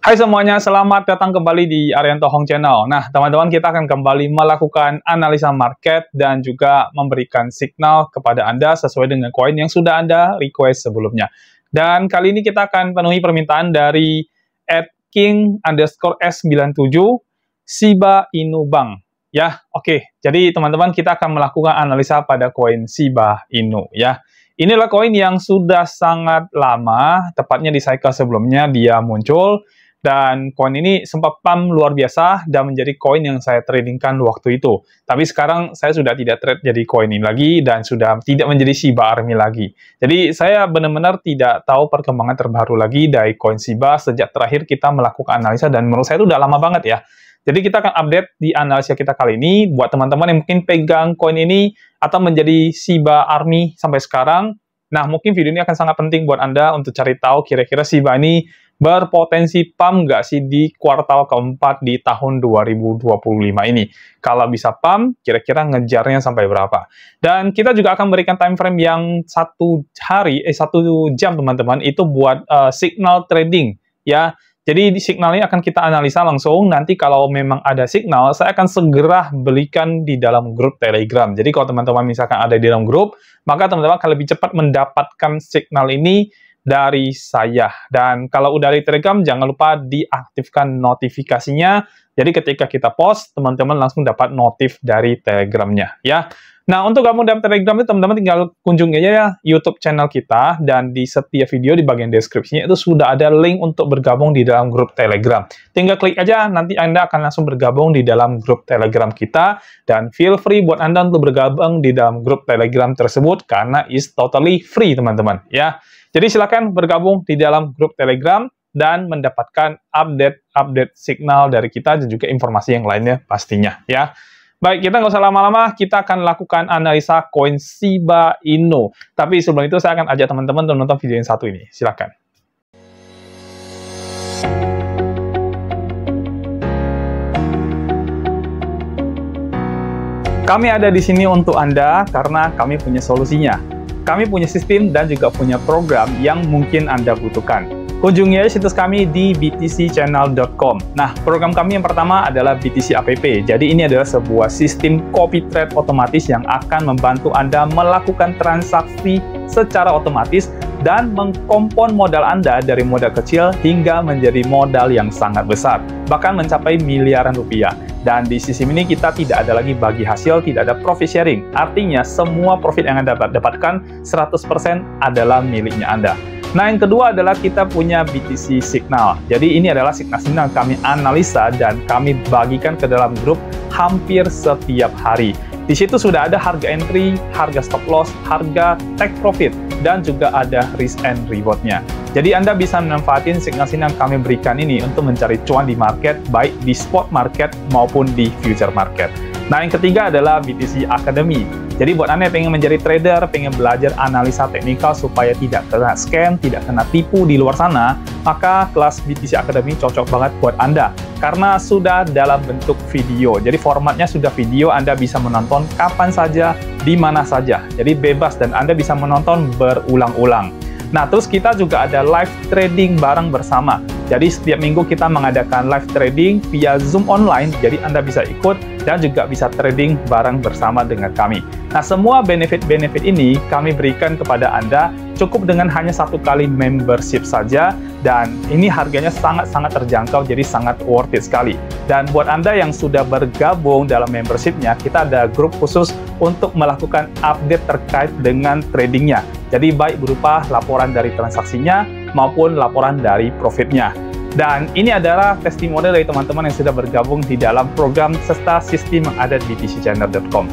Hai semuanya, selamat datang kembali di Arianto Hong Channel. Nah, teman-teman, kita akan kembali melakukan analisa market dan juga memberikan signal kepada Anda sesuai dengan koin yang sudah Anda request sebelumnya. Dan kali ini kita akan penuhi permintaan dari @king_s97 Shiba Inu Bank. Ya, oke. Jadi teman-teman, kita akan melakukan analisa pada koin Shiba Inu ya. Inilah koin yang sudah sangat lama, tepatnya di cycle sebelumnya dia muncul. Dan koin ini sempat pump luar biasa dan menjadi koin yang saya tradingkan waktu itu. Tapi sekarang saya sudah tidak trade jadi koin ini lagi dan sudah tidak menjadi Shiba Army lagi. Jadi saya benar-benar tidak tahu perkembangan terbaru lagi dari koin Shiba sejak terakhir kita melakukan analisa, dan menurut saya itu udah lama banget ya. Jadi kita akan update di analisa kita kali ini buat teman-teman yang mungkin pegang koin ini atau menjadi Shiba Army sampai sekarang. Nah, mungkin video ini akan sangat penting buat Anda untuk cari tahu kira-kira Shiba ini berpotensi pump nggak sih di kuartal keempat di tahun 2025 ini. Kalau bisa pump, kira-kira ngejarnya sampai berapa. Dan kita juga akan berikan time frame yang satu jam teman-teman, itu buat signal trading ya. Jadi di signal ini akan kita analisa langsung. Nanti kalau memang ada signal, saya akan segera belikan di dalam grup Telegram. Jadi kalau teman-teman misalkan ada di dalam grup, maka teman-teman akan lebih cepat mendapatkan signal ini dari saya. Dan kalau udah di Telegram, jangan lupa diaktifkan notifikasinya. Jadi ketika kita post, teman-teman langsung dapat notif dari Telegramnya ya. Nah, untuk gabung dalam Telegram itu teman-teman tinggal kunjungi aja ya YouTube channel kita, dan di setiap video di bagian deskripsinya itu sudah ada link untuk bergabung di dalam grup Telegram. Tinggal klik aja, nanti Anda akan langsung bergabung di dalam grup Telegram kita, dan feel free buat Anda untuk bergabung di dalam grup Telegram tersebut karena is totally free teman-teman ya. Jadi silakan bergabung di dalam grup Telegram dan mendapatkan update signal dari kita dan juga informasi yang lainnya pastinya ya. Baik, kita nggak usah lama-lama, kita akan lakukan analisa koin Shiba Inu. Tapi sebelum itu saya akan ajak teman-teman untuk nonton video yang satu ini. Silakan. Kami ada di sini untuk Anda karena kami punya solusinya. Kami punya sistem dan juga punya program yang mungkin Anda butuhkan. Kunjungi aja situs kami di btcchannel.com. Nah, program kami yang pertama adalah BTC App. Jadi ini adalah sebuah sistem copy trade otomatis yang akan membantu Anda melakukan transaksi secara otomatis dan mengkompon modal Anda dari modal kecil hingga menjadi modal yang sangat besar, bahkan mencapai miliaran rupiah. Dan di sistem ini kita tidak ada lagi bagi hasil, tidak ada profit sharing. Artinya semua profit yang Anda dapatkan 100% adalah miliknya Anda. Nah, yang kedua adalah kita punya BTC Signal. Jadi ini adalah signal-signal kami analisa dan kami bagikan ke dalam grup hampir setiap hari. Di situ sudah ada harga entry, harga stop loss, harga take profit, dan juga ada risk and reward-nya. Jadi Anda bisa memanfaatin signal-signal yang kami berikan ini untuk mencari cuan di market, baik di spot market maupun di future market. Nah, yang ketiga adalah BTC Academy. Jadi buat Anda yang pengen menjadi trader, pengen belajar analisa teknikal supaya tidak kena scam, tidak kena tipu di luar sana, maka kelas BTC Academy cocok banget buat Anda. Karena sudah dalam bentuk video. Jadi formatnya sudah video, Anda bisa menonton kapan saja, di mana saja. Jadi bebas dan Anda bisa menonton berulang-ulang. Nah, terus kita juga ada live trading bareng bersama. Jadi setiap minggu kita mengadakan live trading via Zoom online, jadi Anda bisa ikut dan juga bisa trading bareng bersama dengan kami. Nah, semua benefit-benefit ini kami berikan kepada Anda cukup dengan hanya 1 kali membership saja, dan ini harganya sangat-sangat terjangkau, jadi sangat worth it sekali. Dan buat Anda yang sudah bergabung dalam membershipnya, kita ada grup khusus untuk melakukan update terkait dengan tradingnya. Jadi baik berupa laporan dari transaksinya maupun laporan dari profitnya. Dan ini adalah testimoni dari teman-teman yang sudah bergabung di dalam program serta sistem yang ada di btcchannel.com.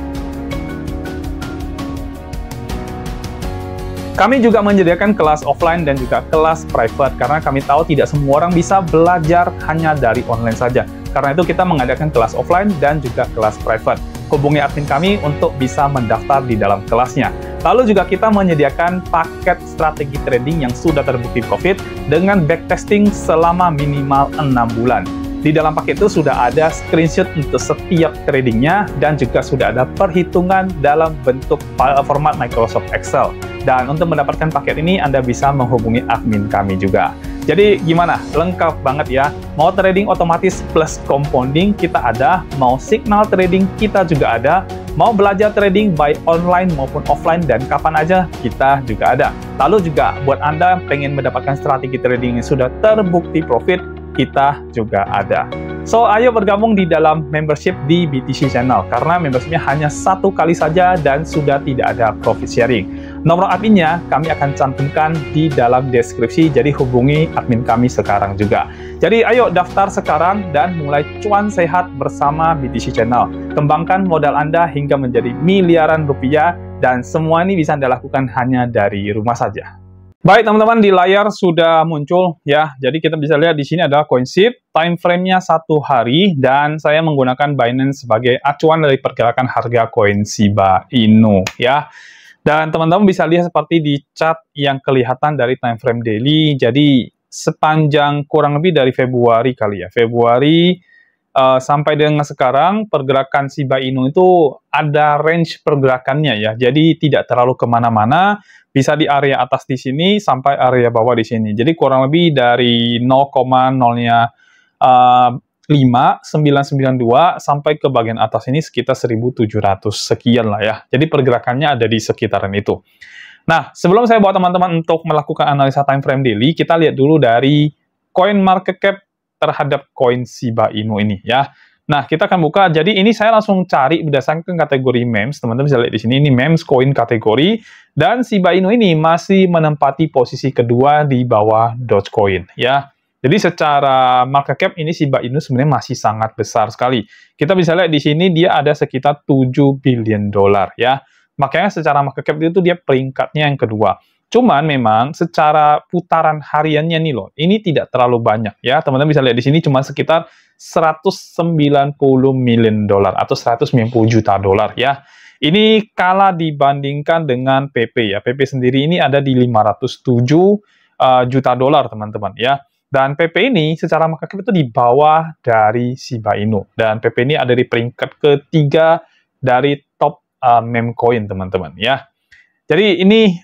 Kami juga menyediakan kelas offline dan juga kelas private, karena kami tahu tidak semua orang bisa belajar hanya dari online saja. Karena itu kita mengadakan kelas offline dan juga kelas private. Hubungi admin kami untuk bisa mendaftar di dalam kelasnya. Lalu juga kita menyediakan paket strategi trading yang sudah terbukti profit dengan backtesting selama minimal 6 bulan. Di dalam paket itu sudah ada screenshot untuk setiap tradingnya dan juga sudah ada perhitungan dalam bentuk format Microsoft Excel. Dan untuk mendapatkan paket ini, Anda bisa menghubungi admin kami juga. Jadi gimana? Lengkap banget ya. Mau trading otomatis plus compounding kita ada, mau signal trading kita juga ada, mau belajar trading baik online maupun offline dan kapan aja kita juga ada. Lalu juga buat Anda pengen mendapatkan strategi trading yang sudah terbukti profit, kita juga ada. So, ayo bergabung di dalam membership di BTC Channel, karena membershipnya hanya 1 kali saja dan sudah tidak ada profit sharing. Nomor adminnya kami akan cantumkan di dalam deskripsi, jadi hubungi admin kami sekarang juga. Jadi ayo daftar sekarang dan mulai cuan sehat bersama BTC Channel. Kembangkan modal Anda hingga menjadi miliaran rupiah, dan semua ini bisa Anda lakukan hanya dari rumah saja. Baik teman-teman, di layar sudah muncul ya. Jadi kita bisa lihat di sini ada CoinShift, time frame-nya 1 hari, dan saya menggunakan Binance sebagai acuan dari pergerakan harga koin Shiba Inu ya. Dan teman-teman bisa lihat seperti di chart yang kelihatan dari time frame daily. Jadi sepanjang kurang lebih dari Februari kali ya. Februari sampai dengan sekarang pergerakan Shiba Inu itu ada range pergerakannya ya. Jadi tidak terlalu kemana-mana. Bisa di area atas di sini sampai area bawah di sini. Jadi kurang lebih dari 0,0-nya 5,992 sampai ke bagian atas ini sekitar 1.700 sekian lah ya. Jadi pergerakannya ada di sekitaran itu. Nah, sebelum saya bawa teman-teman untuk melakukan analisa time frame daily, kita lihat dulu dari coin market cap terhadap koin Shiba Inu ini ya. Nah, kita akan buka. Jadi ini saya langsung cari berdasarkan kategori memes. Teman-teman bisa lihat di sini, ini memes koin kategori. Dan Shiba Inu ini masih menempati posisi kedua di bawah Dogecoin ya. Jadi secara market cap ini Shiba Inu sebenarnya masih sangat besar sekali. Kita bisa lihat di sini dia ada sekitar 7 billion dolar ya. Makanya secara market cap itu dia peringkatnya yang kedua. Cuman memang secara putaran hariannya nih loh, ini tidak terlalu banyak ya. Teman-teman bisa lihat di sini cuma sekitar 190 million dolar atau 190 juta dolar ya. Ini kala dibandingkan dengan PP ya. PP sendiri ini ada di 507 juta dolar teman-teman ya. Dan PP ini secara market cap itu di bawah dari Shiba Inu. Dan PP ini ada di peringkat ketiga dari top meme coin teman-teman ya. Jadi ini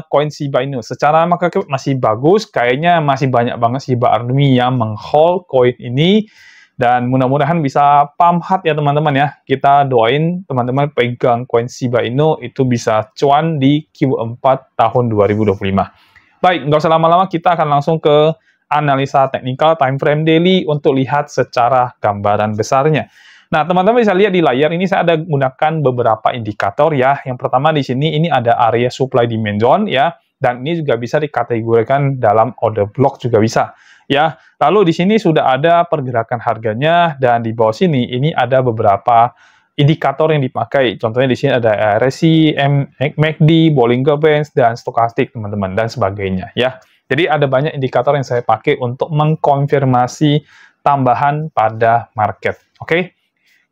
koin Shiba Inu secara market cap masih bagus, kayaknya masih banyak banget Shiba Army yang meng-hold koin ini, dan mudah-mudahan bisa pump hard ya teman-teman ya. Kita doain teman-teman pegang koin Shiba Inu itu bisa cuan di Q4 tahun 2025. Baik, nggak usah lama-lama, kita akan langsung ke analisa teknikal time frame daily untuk lihat secara gambaran besarnya. Nah, teman-teman bisa lihat di layar ini saya ada gunakan beberapa indikator ya. Yang pertama di sini ini ada area supply demand zone ya, dan ini juga bisa dikategorikan dalam order block juga bisa ya. Lalu di sini sudah ada pergerakan harganya, dan di bawah sini ini ada beberapa indikator yang dipakai. Contohnya di sini ada RSI, MACD, Bollinger Bands, dan stokastik teman-teman dan sebagainya ya. Jadi ada banyak indikator yang saya pakai untuk mengkonfirmasi tambahan pada market. Oke.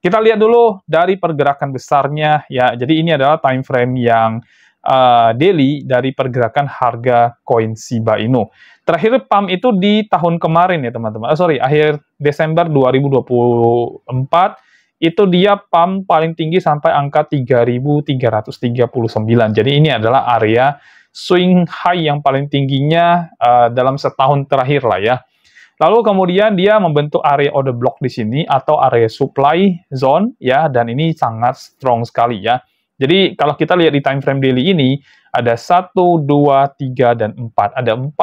Kita lihat dulu dari pergerakan besarnya ya. Jadi ini adalah time frame yang daily dari pergerakan harga koin Shiba Inu. Terakhir pump itu di tahun kemarin ya teman-teman. Akhir Desember 2024 itu dia pump paling tinggi sampai angka 3.339. Jadi ini adalah area swing high yang paling tingginya dalam setahun terakhir lah ya. Lalu kemudian dia membentuk area order block di sini atau area supply zone ya, dan ini sangat strong sekali ya. Jadi kalau kita lihat di time frame daily ini ada 1, 2, 3 dan 4. Ada 4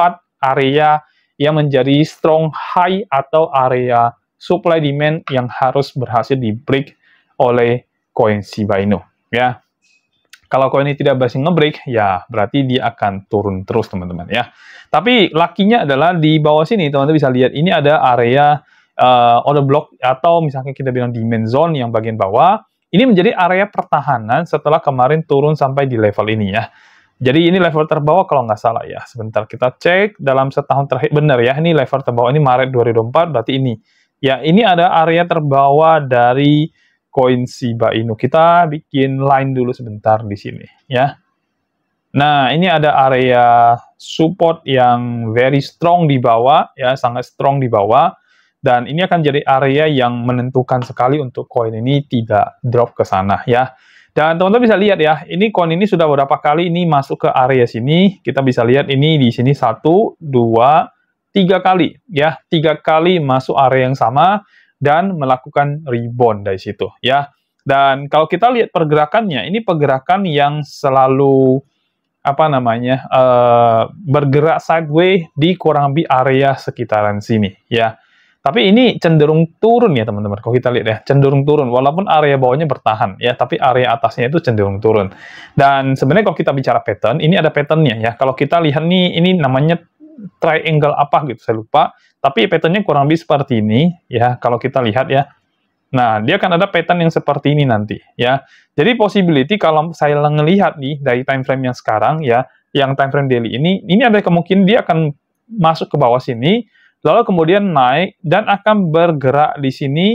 area yang menjadi strong high atau area supply demand yang harus berhasil di break oleh koin Shiba Inu ya. Kalau koin ini tidak berhasil nge-break, ya berarti dia akan turun terus, teman-teman ya. Tapi lakinya adalah di bawah sini, teman-teman bisa lihat, ini ada area order block, atau misalnya kita bilang demand zone yang bagian bawah. Ini menjadi area pertahanan setelah kemarin turun sampai di level ini ya. Jadi ini level terbawah kalau nggak salah ya. Sebentar kita cek dalam setahun terakhir. Benar ya, ini level terbawah, ini Maret 2024, berarti ini. Ya, ini ada area terbawah dari koin Shiba Inu. Kita bikin line dulu sebentar di sini ya. Nah, ini ada area support yang very strong di bawah ya, sangat strong di bawah, dan ini akan jadi area yang menentukan sekali untuk koin ini tidak drop ke sana ya. Dan teman-teman bisa lihat ya, ini koin ini sudah beberapa kali ini masuk ke area sini. Kita bisa lihat ini di sini 1, 2, 3 kali, ya, 3 kali masuk area yang sama dan melakukan rebound dari situ, ya. Dan kalau kita lihat pergerakannya, ini pergerakan yang selalu bergerak sideways di kurang lebih area sekitaran sini, ya. Tapi ini cenderung turun ya teman-teman, kalau kita lihat ya, cenderung turun, walaupun area bawahnya bertahan ya, tapi area atasnya itu cenderung turun. Dan sebenarnya kalau kita bicara pattern, ini ada patternnya ya, kalau kita lihat nih, ini namanya triangle apa gitu, saya lupa, tapi patternnya kurang lebih seperti ini ya, kalau kita lihat ya. Nah, dia akan ada pattern yang seperti ini nanti ya. Jadi possibility kalau saya ngelihat nih dari time frame yang sekarang ya, yang time frame daily ini ada kemungkinan dia akan masuk ke bawah sini, lalu kemudian naik dan akan bergerak di sini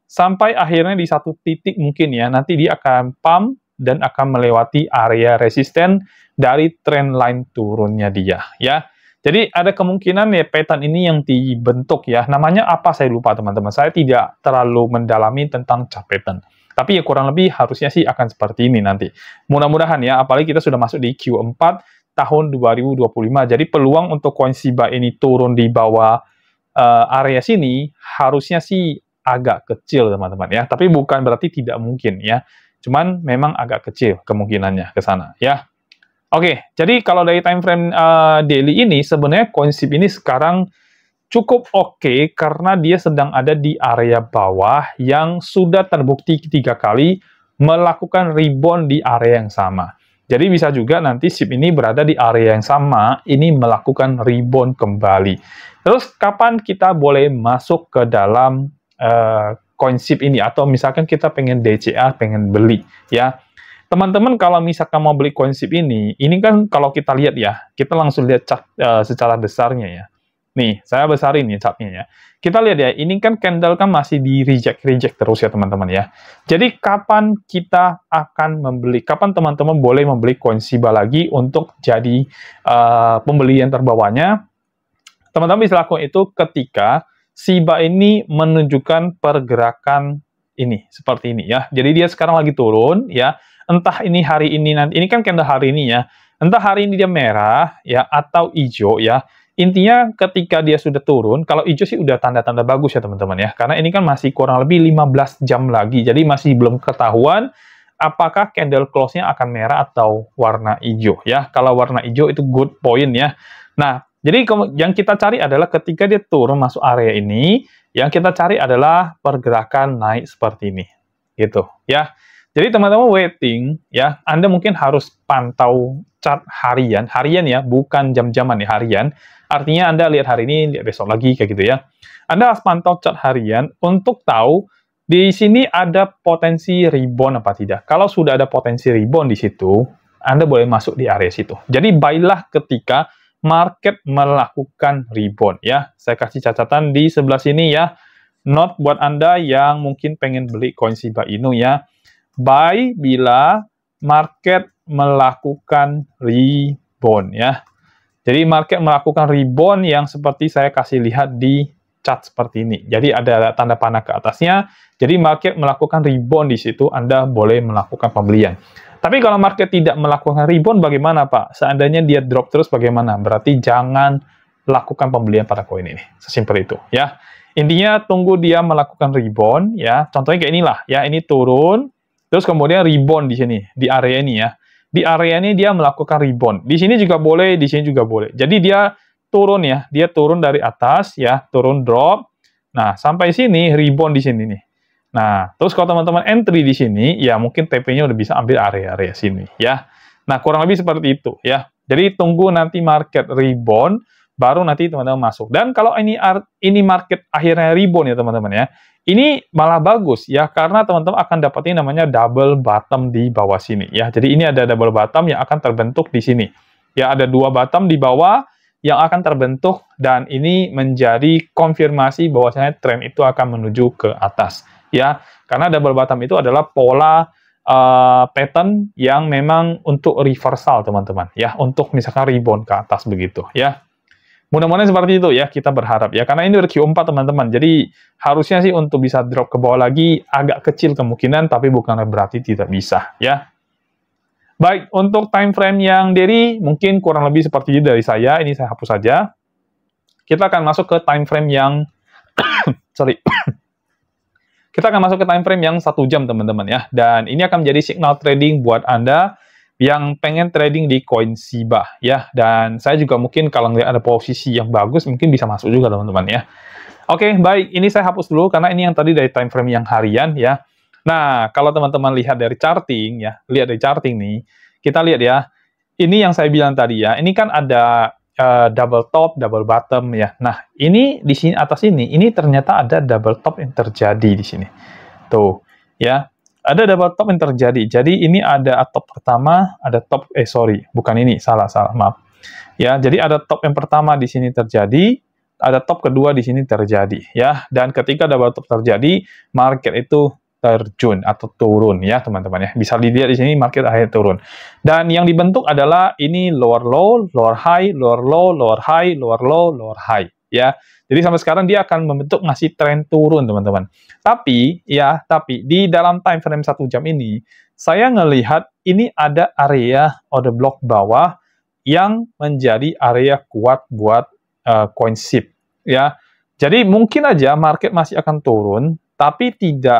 sampai akhirnya di satu titik mungkin ya, nanti dia akan pump dan akan melewati area resisten dari trend line turunnya dia ya. Jadi ada kemungkinan ya pattern ini yang dibentuk ya, namanya apa saya lupa teman-teman, saya tidak terlalu mendalami tentang chart pattern. Tapi ya kurang lebih harusnya sih akan seperti ini nanti. Mudah-mudahan ya, apalagi kita sudah masuk di Q4 tahun 2025, jadi peluang untuk koin Shiba ini turun di bawah area sini harusnya sih agak kecil teman-teman ya, tapi bukan berarti tidak mungkin ya, cuman memang agak kecil kemungkinannya ke sana ya. Oke, jadi kalau dari time frame daily ini sebenarnya koin SHIB ini sekarang cukup oke karena dia sedang ada di area bawah yang sudah terbukti 3 kali melakukan rebound di area yang sama. Jadi bisa juga nanti SHIB ini berada di area yang sama, ini melakukan rebound kembali. Terus kapan kita boleh masuk ke dalam koin SHIB ini? Atau misalkan kita pengen DCA, pengen beli, ya. Teman-teman kalau misalkan mau beli koin SHIB ini kan kalau kita lihat ya, kita langsung lihat chart secara besarnya ya. Nih, saya besarin ya chartnya ya. Kita lihat ya, ini kan candle kan masih di reject terus ya teman-teman ya. Jadi kapan kita akan membeli, kapan teman-teman boleh membeli koin SHIBA lagi untuk jadi pembelian terbawahnya? Teman-teman bisa lakukan itu ketika SHIBA ini menunjukkan pergerakan ini, seperti ini ya. Jadi dia sekarang lagi turun ya. Entah ini hari ini nanti, ini kan candle hari ini ya. Entah hari ini dia merah ya atau hijau ya. Intinya ketika dia sudah turun, kalau hijau sih udah tanda-tanda bagus ya teman-teman ya. Karena ini kan masih kurang lebih 15 jam lagi. Jadi masih belum ketahuan apakah candle close-nya akan merah atau warna hijau ya. Kalau warna hijau itu good point ya. Nah, jadi yang kita cari adalah ketika dia turun masuk area ini, yang kita cari adalah pergerakan naik seperti ini. Gitu ya. Jadi teman-teman waiting ya, Anda mungkin harus pantau chart harian ya, bukan jam-jaman ya, harian. Artinya Anda lihat hari ini, lihat besok lagi kayak gitu ya. Anda harus pantau chart harian untuk tahu di sini ada potensi rebound apa tidak. Kalau sudah ada potensi rebound di situ, Anda boleh masuk di area situ. Jadi buy-lah ketika market melakukan rebound ya. Saya kasih catatan di sebelah sini ya. Note buat Anda yang mungkin pengen beli koin Shiba Inu ya. Buy bila market melakukan rebound ya. Jadi market melakukan rebound yang seperti saya kasih lihat di chart seperti ini. Jadi ada tanda panah ke atasnya. Jadi market melakukan rebound di situ, Anda boleh melakukan pembelian. Tapi kalau market tidak melakukan rebound bagaimana Pak? Seandainya dia drop terus bagaimana? Berarti jangan lakukan pembelian pada koin ini. Sesimpel itu ya. Intinya tunggu dia melakukan rebound ya. Contohnya kayak inilah ya, ini turun terus kemudian rebound di sini, di area ini ya. Di area ini dia melakukan rebound. Di sini juga boleh, di sini juga boleh. Jadi dia turun ya, dia turun dari atas ya, turun drop. Nah, sampai sini rebound di sini nih. Nah, terus kalau teman-teman entry di sini, ya mungkin TP-nya udah bisa ambil area-area sini ya. Nah, kurang lebih seperti itu ya. Jadi tunggu nanti market rebound, baru nanti teman-teman masuk. Dan kalau ini market akhirnya rebound ya teman-teman ya, ini malah bagus ya, karena teman-teman akan dapatin namanya double bottom di bawah sini ya. Jadi ini ada double bottom yang akan terbentuk di sini. Ya, ada 2 bottom di bawah yang akan terbentuk, dan ini menjadi konfirmasi bahwasanya tren itu akan menuju ke atas ya. Karena double bottom itu adalah pola pattern yang memang untuk reversal teman-teman ya, untuk misalkan rebound ke atas begitu ya. Mudah-mudahan seperti itu ya, kita berharap ya, karena ini udah Q4 teman-teman, jadi harusnya sih untuk bisa drop ke bawah lagi agak kecil kemungkinan, tapi bukan berarti tidak bisa ya. Baik, untuk time frame yang daily mungkin kurang lebih seperti itu dari saya, ini saya hapus saja. kita akan masuk ke time frame yang sorry. Kita akan masuk ke time frame yang 1 jam, teman-teman ya. Dan ini akan menjadi signal trading buat Anda yang pengen trading di koin Shiba ya. Dan saya juga mungkin kalau ngelihat ada posisi yang bagus, mungkin bisa masuk juga, teman-teman ya. Oke, baik. Ini saya hapus dulu karena ini yang tadi dari time frame yang harian ya. Nah, kalau teman-teman lihat dari charting ya, lihat dari charting nih, kita lihat ya. Ini yang saya bilang tadi ya. Ini kan ada double top, double bottom ya. Nah, ini di sini atas ini ternyata ada double top yang terjadi di sini. Tuh, ya. Ada double top yang terjadi. Jadi ini ada top pertama, ada top bukan ini, salah, maaf. Ya, jadi ada top yang pertama di sini terjadi, ada top kedua di sini terjadi ya. Dan ketika double top terjadi, market itu terjun atau turun ya, teman-teman ya. Bisa dilihat di sini market akhirnya turun. Dan yang dibentuk adalah ini lower low, lower high, lower low, lower high, lower low, lower high ya. Jadi sampai sekarang dia akan membentuk ngasih tren turun, teman-teman. Tapi di dalam time frame 1 jam ini saya ngelihat ini ada area order block bawah yang menjadi area kuat buat coin SHIB ya. Jadi mungkin aja market masih akan turun, tapi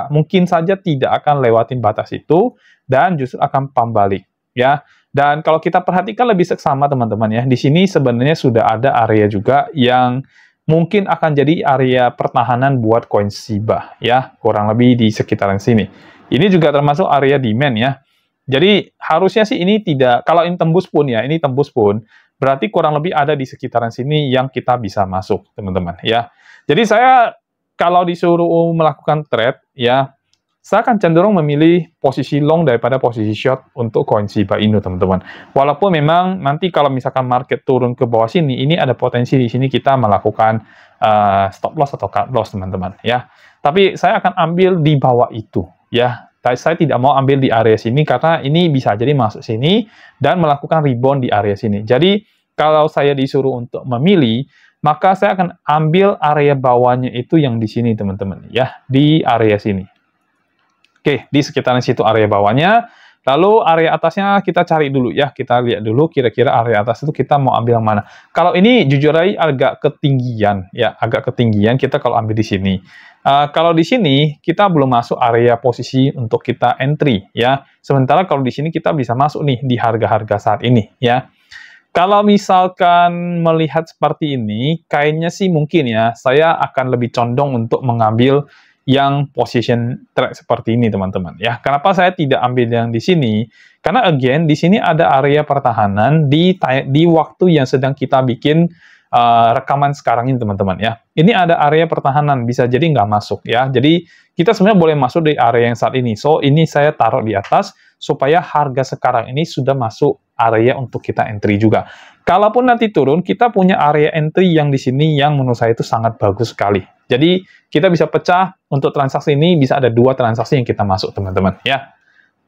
mungkin saja tidak akan lewatin batas itu dan justru akan pump balik ya. Dan kalau kita perhatikan lebih seksama, teman-teman ya, di sini sebenarnya sudah ada area juga yang mungkin akan jadi area pertahanan buat koin Shiba ya, kurang lebih di sekitaran sini. Ini juga termasuk area demand ya. Jadi harusnya sih ini tidak, kalau ini tembus pun ya, ini tembus pun berarti kurang lebih ada di sekitaran sini yang kita bisa masuk, teman-teman ya. Jadi saya kalau disuruh melakukan trade, ya, saya akan cenderung memilih posisi long daripada posisi short untuk koin Shiba Inu, teman-teman. Walaupun memang nanti kalau misalkan market turun ke bawah sini, ini ada potensi di sini kita melakukan stop loss atau cut loss, teman-teman. Ya, tapi saya akan ambil di bawah itu, ya. Saya tidak mau ambil di area sini karena ini bisa jadi masuk sini dan melakukan rebound di area sini. Jadi kalau saya disuruh untuk memilih, maka saya akan ambil area bawahnya itu yang di sini, teman-teman, ya, di area sini. Oke, di sekitaran situ area bawahnya. Lalu area atasnya kita cari dulu ya, kita lihat dulu kira-kira area atas itu kita mau ambil yang mana. Kalau ini jujur aja agak ketinggian, ya, agak ketinggian kita kalau ambil di sini. Kalau di sini kita belum masuk area posisi untuk kita entry, ya. Sementara kalau di sini kita bisa masuk nih di harga-harga saat ini, ya. Kalau misalkan melihat seperti ini, kayaknya sih mungkin ya, saya akan lebih condong untuk mengambil yang position trade seperti ini, teman-teman. Ya, kenapa saya tidak ambil yang di sini? Karena again, di sini ada area pertahanan di waktu yang sedang kita bikin rekaman sekarang ini, teman-teman. Ya, ini ada area pertahanan, bisa jadi nggak masuk ya. Jadi kita sebenarnya boleh masuk di area yang saat ini. So ini saya taruh di atas supaya harga sekarang ini sudah masuk area untuk kita entry juga. Kalaupun nanti turun, kita punya area entry yang di sini yang menurut saya itu sangat bagus sekali. Jadi kita bisa pecah untuk transaksi ini, bisa ada 2 transaksi yang kita masuk, teman-teman. Ya,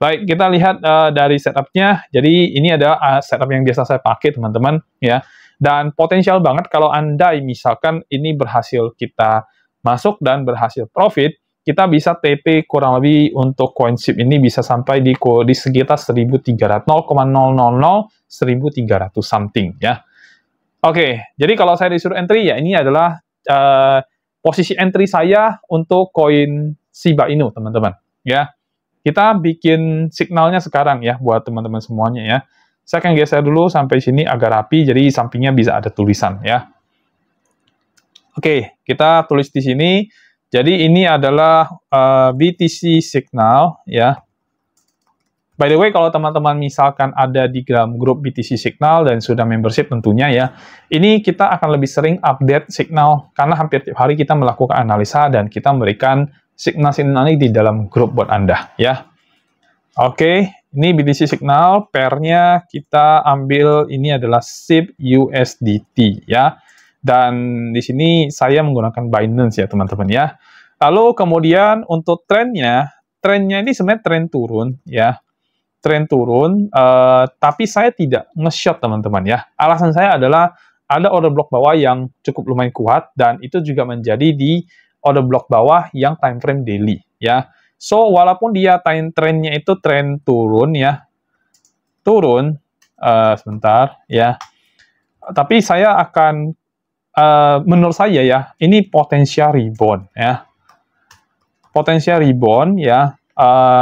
baik, kita lihat dari setupnya. Jadi ini adalah setup yang biasa saya pakai, teman-teman. Ya, dan potensial banget kalau Anda misalkan ini berhasil kita masuk dan berhasil profit, kita bisa TP kurang lebih untuk coin SHIB ini bisa sampai di sekitar 1.300, 1.300 something ya. Oke, jadi kalau saya disuruh entry ya ini adalah posisi entry saya untuk koin Shiba Inu, teman-teman. Ya, kita bikin signalnya sekarang ya buat teman-teman semuanya ya. Saya akan geser dulu sampai sini agar rapi, jadi sampingnya bisa ada tulisan ya. Oke, kita tulis di sini. Jadi ini adalah BTC Signal ya. By the way, kalau teman-teman misalkan ada di dalam grup BTC Signal dan sudah membership tentunya ya, ini kita akan lebih sering update signal karena hampir tiap hari kita melakukan analisa dan kita memberikan signal-signal ini di dalam grup buat Anda ya. Oke, ini BTC Signal, pairnya kita ambil ini adalah SHIB USDT ya. Dan di sini saya menggunakan Binance ya, teman-teman ya. Lalu kemudian untuk trennya ini sebenarnya tren turun ya. Tren turun, tapi saya tidak nge-short, teman-teman ya. Alasan saya adalah ada order block bawah yang cukup lumayan kuat dan itu juga menjadi di order block bawah yang time frame daily ya. So walaupun dia trennya itu tren turun ya. Turun sebentar ya. Tapi saya akan menurut saya ya, ini potensial rebound ya. Potensial rebound ya.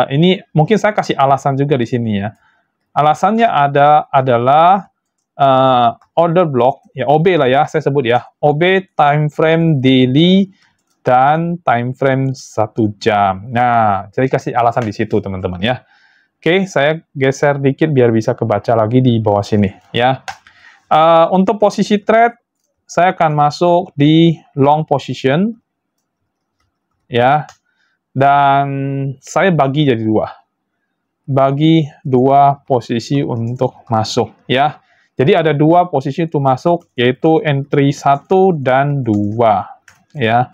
Ini mungkin saya kasih alasan juga di sini ya. Alasannya adalah order block ya, OB lah ya, saya sebut ya. OB time frame daily dan time frame 1 jam. Nah, jadi kasih alasan di situ teman-teman ya. Oke, saya geser dikit biar bisa kebaca lagi di bawah sini ya. Untuk posisi trade, saya akan masuk di long position ya, dan saya bagi jadi dua posisi untuk masuk ya. Jadi ada dua posisi untuk masuk, yaitu entry 1 dan 2 ya.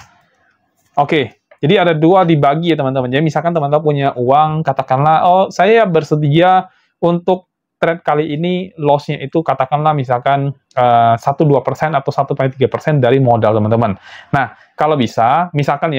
Oke, jadi ada dua dibagi ya teman-teman. Jadi misalkan teman-teman punya uang, katakanlah, oh saya bersedia untuk trade kali ini loss-nya itu katakanlah misalkan 1-2% atau 1-3% dari modal teman-teman. Nah, kalau bisa, misalkan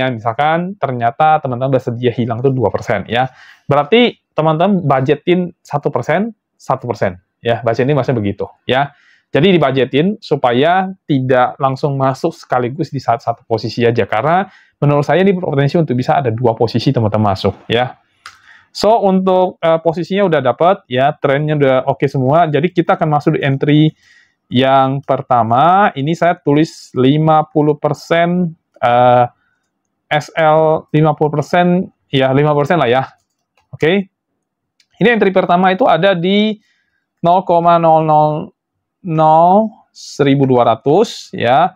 ternyata teman-teman bersedia hilang itu 2% ya. Berarti teman-teman budgetin 1%, 1% ya. Budgetin maksudnya begitu ya. Jadi dibudgetin supaya tidak langsung masuk sekaligus di satu posisi aja, karena menurut saya ini berpotensi untuk bisa ada dua posisi teman-teman masuk ya. So untuk posisinya udah dapat ya, trennya udah oke semua. Jadi kita akan masuk di entry yang pertama. Ini saya tulis 50% SL 50% ya, 5% lah ya. Oke. Ini entry pertama itu ada di 0,000 1.200 ya,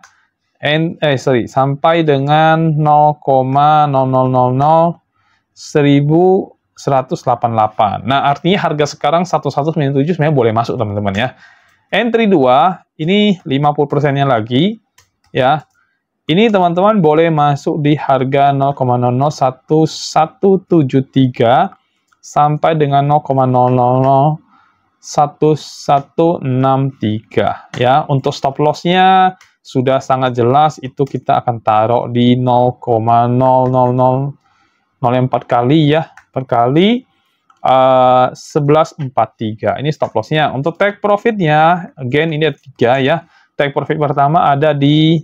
sampai dengan 0,000188. Nah, artinya harga sekarang 1197 sebenarnya boleh masuk teman-teman ya. Entry 2 ini 50%-nya lagi ya. Ini teman-teman boleh masuk di harga 0,001173 sampai dengan 0,0001163 ya. Untuk stop loss-nya sudah sangat jelas, itu kita akan taruh di 0,00004 kali ya, per kali 1143. Ini stop loss-nya. Untuk take profit-nya, again ini ada 3 ya. Take profit pertama ada di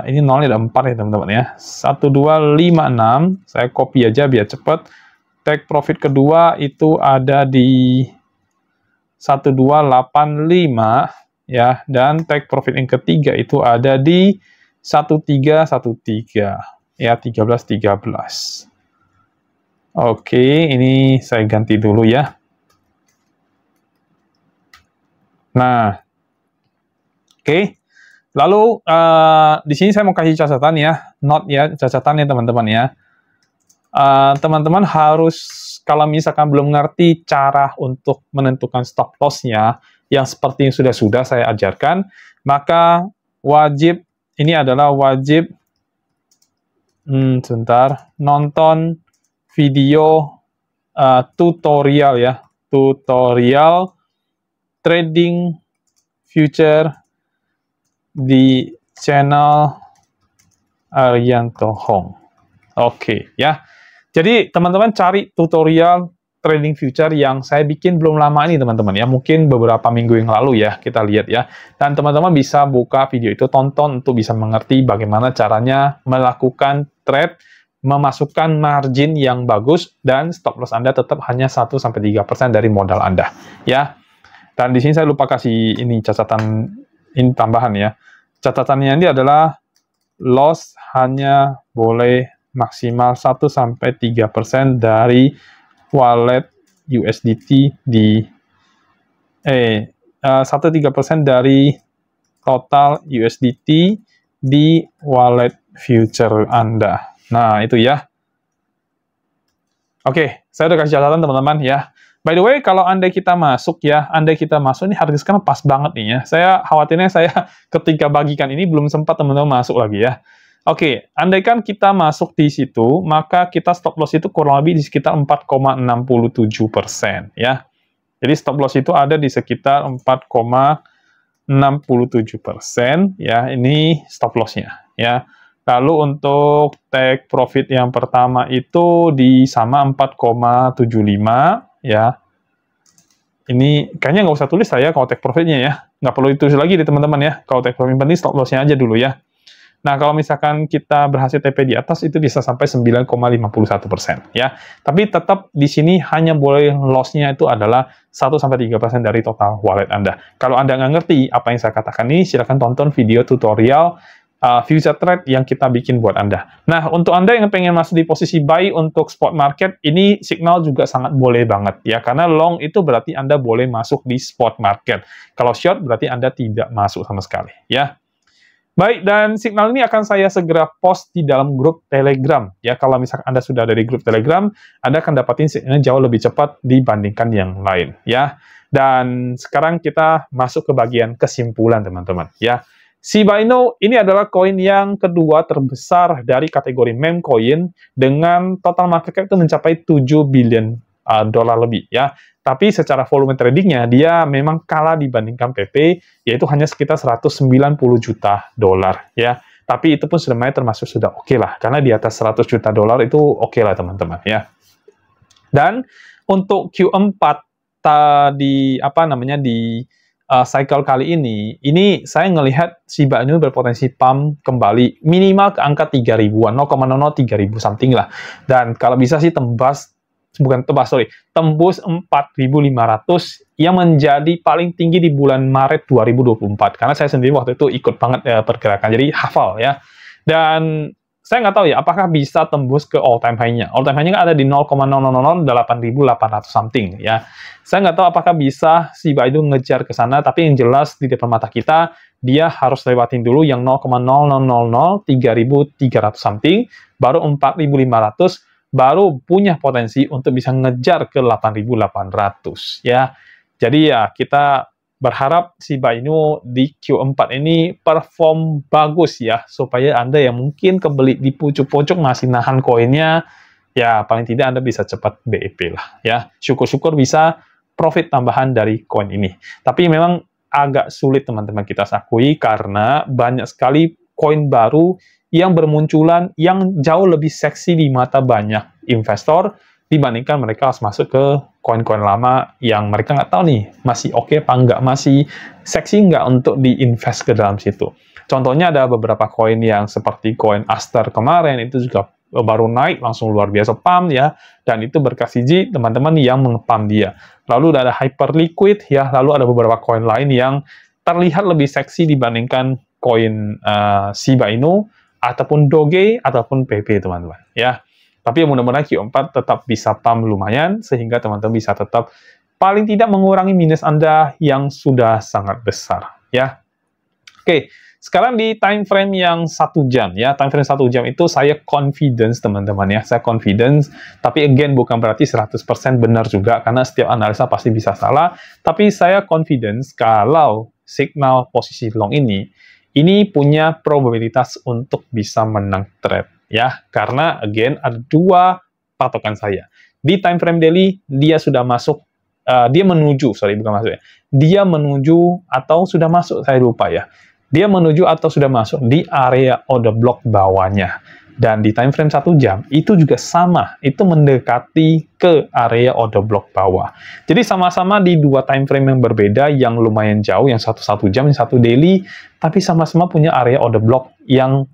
ini nolnya ada 4 ya teman-teman ya. 1256, saya copy aja biar cepat. Take profit kedua itu ada di 1285 ya, dan take profit yang ketiga itu ada di 1313 ya, 1313. Oke, ini saya ganti dulu ya. Nah, oke. Lalu di sini saya mau kasih catatan ya, note ya, catatannya teman-teman ya. Teman-teman harus, kalau misalkan belum ngerti cara untuk menentukan stop loss-nya, yang seperti yang sudah saya ajarkan, maka ini adalah wajib, nonton video tutorial ya, tutorial trading future di channel Arianto Hong. Oke ya. Jadi teman-teman cari tutorial trading future yang saya bikin belum lama ini teman-teman ya, mungkin beberapa minggu yang lalu ya, kita lihat ya. Dan teman-teman bisa buka video itu, tonton untuk bisa mengerti bagaimana caranya melakukan trade, memasukkan margin yang bagus, dan stop loss Anda tetap hanya 1-3% dari modal Anda ya. Dan di sini saya lupa kasih ini catatan ini tambahan ya. Catatannya ini adalah loss hanya boleh maksimal 1-3% dari wallet USDT di 1-3% dari total USDT di wallet future Anda. Nah, itu ya. Oke, saya udah kasih catatan teman-teman ya. By the way, kalau andai kita masuk ini harga sekarang pas banget nih ya. Saya khawatirnya saya ketika bagikan ini belum sempat teman-teman masuk lagi ya. Oke, andaikan kita masuk di situ, maka kita stop loss itu kurang lebih di sekitar 4,67% ya. Jadi stop loss itu ada di sekitar 4,67% ya. Ini stop loss-nya ya. Lalu untuk take profit yang pertama itu di sama 4,75 ya. Ini kayaknya nggak usah tulis saya kalau take profitnya ya. Nggak perlu ditulis lagi di teman-teman ya. Kalau take profit penting stop loss-nya aja dulu ya. Nah, kalau misalkan kita berhasil TP di atas, itu bisa sampai 9,51% ya. Tapi tetap di sini hanya boleh loss-nya itu adalah 1-3% dari total wallet Anda. Kalau Anda nggak ngerti apa yang saya katakan ini, silakan tonton video tutorial future trade yang kita bikin buat Anda. Nah, untuk Anda yang pengen masuk di posisi buy untuk spot market, ini signal juga sangat boleh banget ya, karena long itu berarti Anda boleh masuk di spot market. Kalau short berarti Anda tidak masuk sama sekali ya. Baik, dan signal ini akan saya segera post di dalam grup Telegram. Ya, kalau misalkan Anda sudah ada di grup Telegram, Anda akan dapatin signalnya jauh lebih cepat dibandingkan yang lain. Ya, dan sekarang kita masuk ke bagian kesimpulan, teman-teman. Ya, Shiba Inu ini adalah koin yang kedua terbesar dari kategori meme coin dengan total market cap itu mencapai 7 billion dolar lebih. Ya, tapi secara volume tradingnya dia memang kalah dibandingkan PP, yaitu hanya sekitar 190 juta dolar ya. Tapi itu pun sebenarnya termasuk sudah oke lah, karena di atas 100 juta dolar itu oke lah teman-teman ya. Dan untuk Q4 di cycle kali ini saya ngelihat Shiba Inu berpotensi pump kembali minimal ke angka 3.000-an, 0,00 3.000 something lah. Dan kalau bisa sih tembus 4.500 yang menjadi paling tinggi di bulan Maret 2024. Karena saya sendiri waktu itu ikut banget pergerakan, jadi hafal ya. Dan saya nggak tahu ya, apakah bisa tembus ke all time high-nya. All time high-nya kan ada di 0,0008.800 something ya. Saya nggak tahu apakah bisa Shiba Inu ngejar ke sana, tapi yang jelas di depan mata kita, dia harus lewatin dulu yang 0,0003.300 something, baru 4.500, baru punya potensi untuk bisa ngejar ke 8.800 ya. Jadi ya kita berharap Shiba Inu di Q4 ini perform bagus ya, supaya Anda yang mungkin kebeli di pucuk-pucuk masih nahan koinnya, ya paling tidak Anda bisa cepat BEP lah ya. Syukur-syukur bisa profit tambahan dari koin ini. Tapi memang agak sulit teman-teman kita akui, karena banyak sekali koin baru yang bermunculan yang jauh lebih seksi di mata banyak investor dibandingkan mereka harus masuk ke koin-koin lama yang mereka nggak tahu nih masih oke apa nggak, masih seksi nggak untuk diinvest ke dalam situ. Contohnya ada beberapa koin yang seperti koin Aster kemarin, itu juga baru naik langsung luar biasa pump ya, dan itu berkat CG teman-teman yang mengepam dia. Lalu ada Hyperliquid ya, lalu ada beberapa koin lain yang terlihat lebih seksi dibandingkan koin Shiba Inu ataupun Doge ataupun PP teman-teman ya. Tapi mudah-mudahan Q4 tetap bisa pump lumayan, sehingga teman-teman bisa tetap paling tidak mengurangi minus Anda yang sudah sangat besar ya. Oke, sekarang di time frame yang 1 jam ya. Time frame 1 jam itu saya confidence teman-teman ya. Saya confidence, tapi again bukan berarti 100% benar juga, karena setiap analisa pasti bisa salah. Tapi saya confidence kalau signal posisi long ini punya probabilitas untuk bisa menang trade ya, karena again ada dua patokan saya. Di time frame daily dia sudah masuk, dia menuju atau sudah masuk, saya lupa ya. Dia menuju atau sudah masuk di area order block bawahnya. Dan di time frame 1 jam itu juga sama, itu mendekati ke area order block bawah. Jadi sama-sama di dua time frame yang berbeda, yang lumayan jauh, yang satu 1 jam, yang satu daily, tapi sama-sama punya area order block yang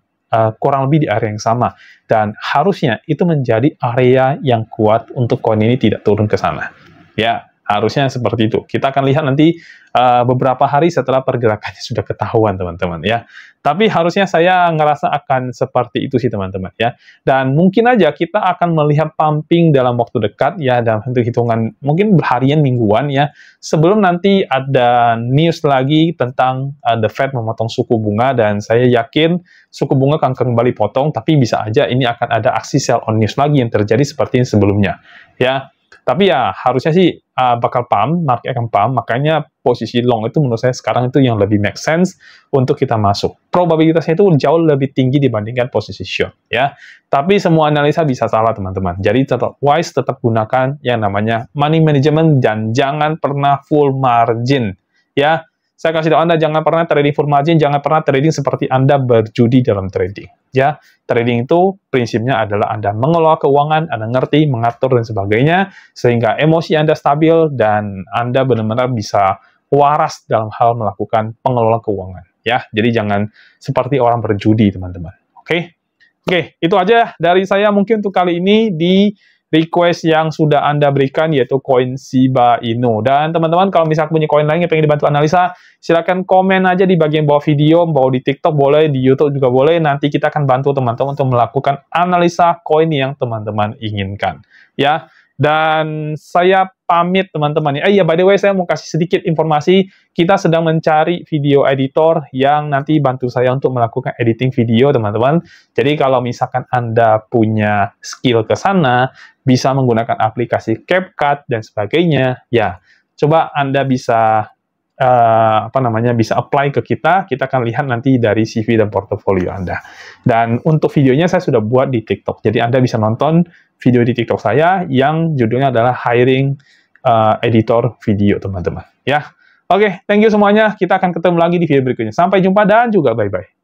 kurang lebih di area yang sama. Dan harusnya itu menjadi area yang kuat untuk koin ini tidak turun ke sana. Ya, harusnya seperti itu. Kita akan lihat nanti beberapa hari setelah pergerakannya sudah ketahuan teman-teman ya. Tapi harusnya saya ngerasa akan seperti itu sih teman-teman ya. Dan mungkin aja kita akan melihat pumping dalam waktu dekat ya, dalam hitungan mungkin harian, mingguan ya. Sebelum nanti ada news lagi tentang The Fed memotong suku bunga, dan saya yakin suku bunga akan kembali potong, tapi bisa aja ini akan ada aksi sell on news lagi yang terjadi seperti yang sebelumnya ya. Tapi ya harusnya sih bakal pump, market akan pump, makanya posisi long itu menurut saya sekarang itu yang lebih make sense untuk kita masuk. Probabilitasnya itu jauh lebih tinggi dibandingkan posisi short ya. Tapi semua analisa bisa salah teman-teman. Jadi tetap wise, tetap gunakan yang namanya money management dan jangan pernah full margin ya. Saya kasih tahu Anda, jangan pernah trading full margin, jangan pernah trading seperti Anda berjudi dalam trading. Ya, trading itu prinsipnya adalah Anda mengelola keuangan, Anda ngerti, mengatur, dan sebagainya, sehingga emosi Anda stabil, dan Anda benar-benar bisa waras dalam hal melakukan pengelola keuangan. Ya, jadi jangan seperti orang berjudi, teman-teman. Oke? Oke, itu aja dari saya mungkin untuk kali ini di request yang sudah Anda berikan, yaitu koin Shiba Inu. Dan teman-teman, kalau misalnya punya koin lain yang pengen dibantu analisa, silakan komen aja di bagian bawah video, mau di TikTok boleh, di YouTube juga boleh. Nanti kita akan bantu teman-teman untuk melakukan analisa koin yang teman-teman inginkan. Ya, dan saya pamit teman-teman. Iya, by the way, saya mau kasih sedikit informasi. Kita sedang mencari video editor yang nanti bantu saya untuk melakukan editing video, teman-teman. Jadi kalau misalkan Anda punya skill ke sana, bisa menggunakan aplikasi CapCut dan sebagainya, ya coba Anda bisa bisa apply ke kita akan lihat nanti dari CV dan portofolio Anda. Dan untuk videonya saya sudah buat di TikTok, jadi Anda bisa nonton video di TikTok saya yang judulnya adalah hiring editor video, teman-teman. Ya, oke, thank you semuanya. Kita akan ketemu lagi di video berikutnya. Sampai jumpa dan juga bye-bye.